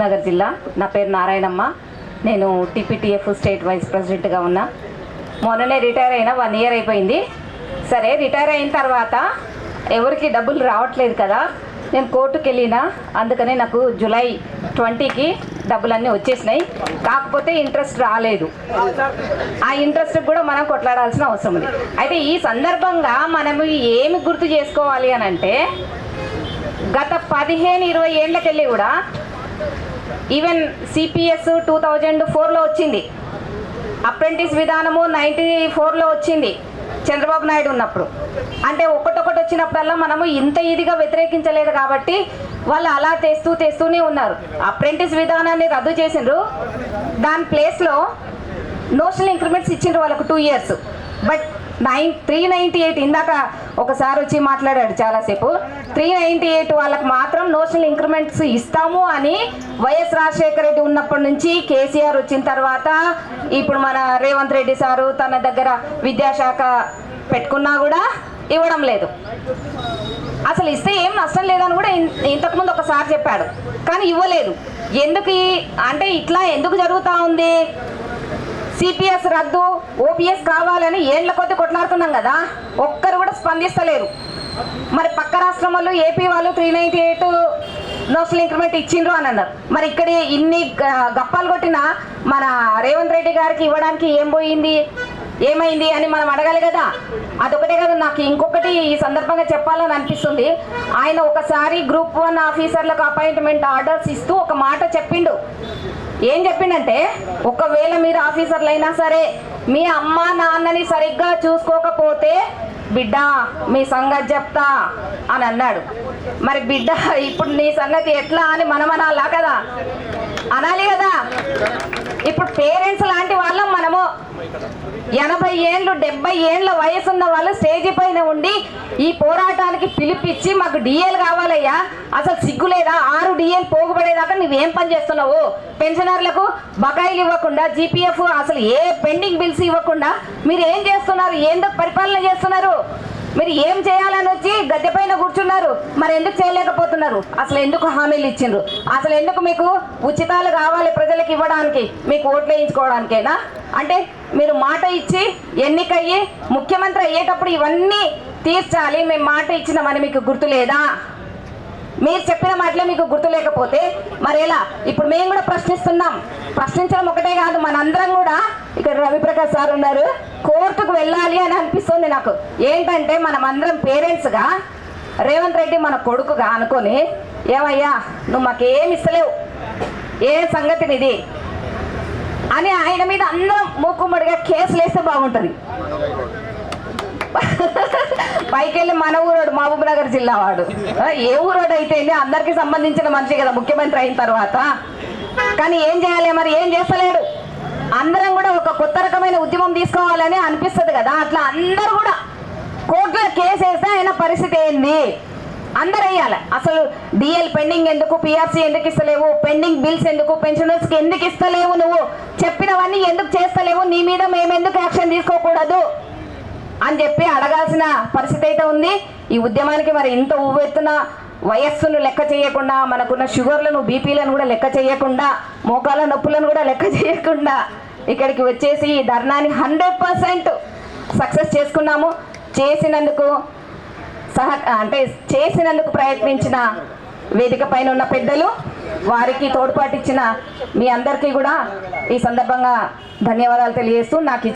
మహబూబ్నగర్ జిల్లా. నా పేరు నారాయణమ్మ. నేను టీపీటీఎఫ్ స్టేట్ వైస్ ప్రెసిడెంట్గా ఉన్నా. మొన్ననే రిటైర్ అయినా 1 ఇయర్ అయిపోయింది. సరే, రిటైర్ అయిన తర్వాత ఎవరికి డబ్బులు రావట్లేదు కదా, నేను కోర్టుకు వెళ్ళినా. అందుకనే నాకు జూలై 20కి డబ్బులన్నీ వచ్చేసినాయి. కాకపోతే ఇంట్రెస్ట్ రాలేదు. ఆ ఇంట్రెస్ట్ కూడా మనం కొట్లాడాల్సిన అవసరం ఉంది. అయితే ఈ సందర్భంగా మనము ఏమి గుర్తు చేసుకోవాలి అని అంటే, గత 15-20 ఏళ్ళకెళ్ళి కూడా ఈవెన్ సిపిఎస్ 2004లో వచ్చింది, అప్రెంటిస్ విధానము 94లో వచ్చింది చంద్రబాబు నాయుడు ఉన్నప్పుడు. అంటే ఒకటొకటి వచ్చినప్పుడల్లా మనము ఇంత ఇదిగా వ్యతిరేకించలేదు కాబట్టి వాళ్ళు అలా తెస్తూనే ఉన్నారు. అప్రెంటిస్ విధానాన్ని రద్దు చేసిండ్రు, దాని ప్లేస్లో నోషనల్ ఇంక్రిమెంట్స్ ఇచ్చిండ్రు వాళ్ళకు 2 ఇయర్స్. బట్ 398 ఇందాక ఒకసారి వచ్చి మాట్లాడాడు చాలాసేపు. 398 వాళ్ళకి మాత్రం నోషనల్ ఇంక్రిమెంట్స్ ఇస్తాము అని వైఎస్ రాజశేఖర రెడ్డి ఉన్నప్పటి నుంచి, కేసీఆర్ వచ్చిన తర్వాత, ఇప్పుడు మన రేవంత్ రెడ్డి సారు తన దగ్గర విద్యాశాఖ పెట్టుకున్నా కూడా ఇవ్వడం లేదు. అసలు ఇస్తే ఏం నష్టం లేదని కూడా ఇంతకుముందు ఒకసారి చెప్పాడు, కానీ ఇవ్వలేదు. ఎందుకు అంటే ఇట్లా ఎందుకు జరుగుతూ ఉంది? సిపిఎస్ రద్దు, ఓపీఎస్ కావాలని ఏళ్ల కొద్ది కొట్లాడుతున్నాం కదా, ఒక్కరు కూడా స్పందిస్తలేరు. మరి పక్క రాష్ట్రం వాళ్ళు, ఏపీ వాళ్ళు 398 నోషనల్ ఇంక్రిమెంట్ ఇచ్చిండ్రు అని అన్నారు. మరి ఇక్కడ ఇన్ని గప్పాలు కొట్టినా మన రేవంత్ రెడ్డి గారికి ఇవ్వడానికి ఏం పోయింది, ఏమైంది అని మనం అడగాలి కదా. అదొకటే కదా, నాకు ఇంకొకటి ఈ సందర్భంగా చెప్పాలని అనిపిస్తుంది. ఆయన ఒకసారి గ్రూప్ 1 ఆఫీసర్లకు అపాయింట్మెంట్ ఆర్డర్స్ ఇస్తూ ఒక మాట చెప్పిండు. ఏం చెప్పిండంటే, ఒకవేళ మీరు ఆఫీసర్లు అయినా సరే మీ అమ్మ నాన్నని సరిగ్గా చూసుకోకపోతే బిడ్డ మీ సంగతి చెప్తా అని అన్నాడు. మరి బిడ్డ ఇప్పుడు నీ సంగతి ఎట్లా అని మనం అనాలా కదా, అనాలి కదా. ఇప్పుడు పేరెంట్స్ లాంటి వాళ్ళం మనము. 80 ఏళ్ళు 70 ఏళ్ళ వయసున్న వాళ్ళు స్టేజీ పైన ఉండి ఈ పోరాటానికి పిలిపించి మాకు డిఎల్ కావాలయ్యా, అసలు సిగ్గులేదా? 6 డిఎల్ పోగుపడేదాకా నువ్వేం పని చేస్తున్నావు? పెన్షనర్లకు బకాయిలు ఇవ్వకుండా, జీపీఎఫ్ అసలు ఏ పెండింగ్ బిల్స్ ఇవ్వకుండా మీరు ఏం చేస్తున్నారు? ఏందో పరిపాలన చేస్తున్నారు? మీరు ఏం చేయాలని వచ్చి గద్దె పైన కూర్చున్నారు, మరి ఎందుకు చేయలేకపోతున్నారు? అసలు ఎందుకు హామీలు ఇచ్చిండ్రు? అసలు ఎందుకు మీకు ఉచితాలు కావాలి ప్రజలకు ఇవ్వడానికి, మీకు ఓట్లు వేయించుకోవడానికేనా? అంటే మీరు మాట ఇచ్చి ఎన్నికయ్యి ముఖ్యమంత్రి అయ్యేటప్పుడు ఇవన్నీ తీర్చాలి, మేము మాట ఇచ్చినామని మీకు గుర్తు లేదా? మీరు చెప్పిన మాటలే మీకు గుర్తు లేకపోతే మరి ఎలా? ఇప్పుడు మేము కూడా ప్రశ్నిస్తున్నాం. ప్రశ్నించడం ఒకటే కాదు, మనందరం కూడా, ఇక్కడ రవిప్రకాష్ సార్ ఉన్నారు, కోర్టుకు వెళ్ళాలి అని అనిపిస్తుంది నాకు. ఏంటంటే మనమందరం పేరెంట్స్గా రేవంత్ రెడ్డి మన కొడుకుగా అనుకొని, ఏమయ్యా నువ్వు మాకేమి ఇస్తలేవు, ఏ సంగతి ఇది అని ఆయన మీద అందరం మూకుమ్మడిగా కేసులు వేస్తే బాగుంటుంది. పైకెళ్ళి మన ఊరోడు మహబూబ్నగర్ జిల్లా వాడు, ఏ ఊరోడు అయితే అందరికి సంబంధించిన మనిషి కదా ముఖ్యమంత్రి అయిన తర్వాత. కానీ ఏం చేయాలి, మరి ఏం చేస్తలేడు. అందరం కూడా ఒక కొత్త రకమైన ఉద్యమం తీసుకోవాలని అనిపిస్తుంది కదా, అట్లా అందరూ కూడా కోర్టులో కేసు వేస్తే ఆయన పరిస్థితి ఏంది? అందరు వేయాలి. అసలు డిఎల్ పెండింగ్ ఎందుకు, పిఆర్సీ ఎందుకు ఇస్తలేవు, పెండింగ్ బిల్స్ ఎందుకు, పెన్షనర్స్కి ఎందుకు ఇస్తలేవు, నువ్వు చెప్పినవన్నీ ఎందుకు చేస్తలేవు, నీ మీద మేము ఎందుకు యాక్షన్ తీసుకోకూడదు అని చెప్పి అడగాల్సిన పరిస్థితి అయితే ఉంది. ఈ ఉద్యమానికి మరి ఇంత ఉవ్వెత్తున వయస్సును లెక్క చేయకుండా, మనకున్న షుగర్లను, బీపీలను కూడా లెక్క చేయకుండా, మోకాల నొప్పులను కూడా లెక్క చేయకుండా ఇక్కడికి వచ్చేసి ఈ ధర్నాని 100% సక్సెస్ చేసుకున్నాము. చేసినందుకు ప్రయత్నించిన వేదిక పైన ఉన్న పెద్దలు, వారికి తోడ్పాటు ఇచ్చిన మీ అందరికీ కూడా ఈ సందర్భంగా ధన్యవాదాలు తెలియజేస్తూ నాకు ఇచ్చిన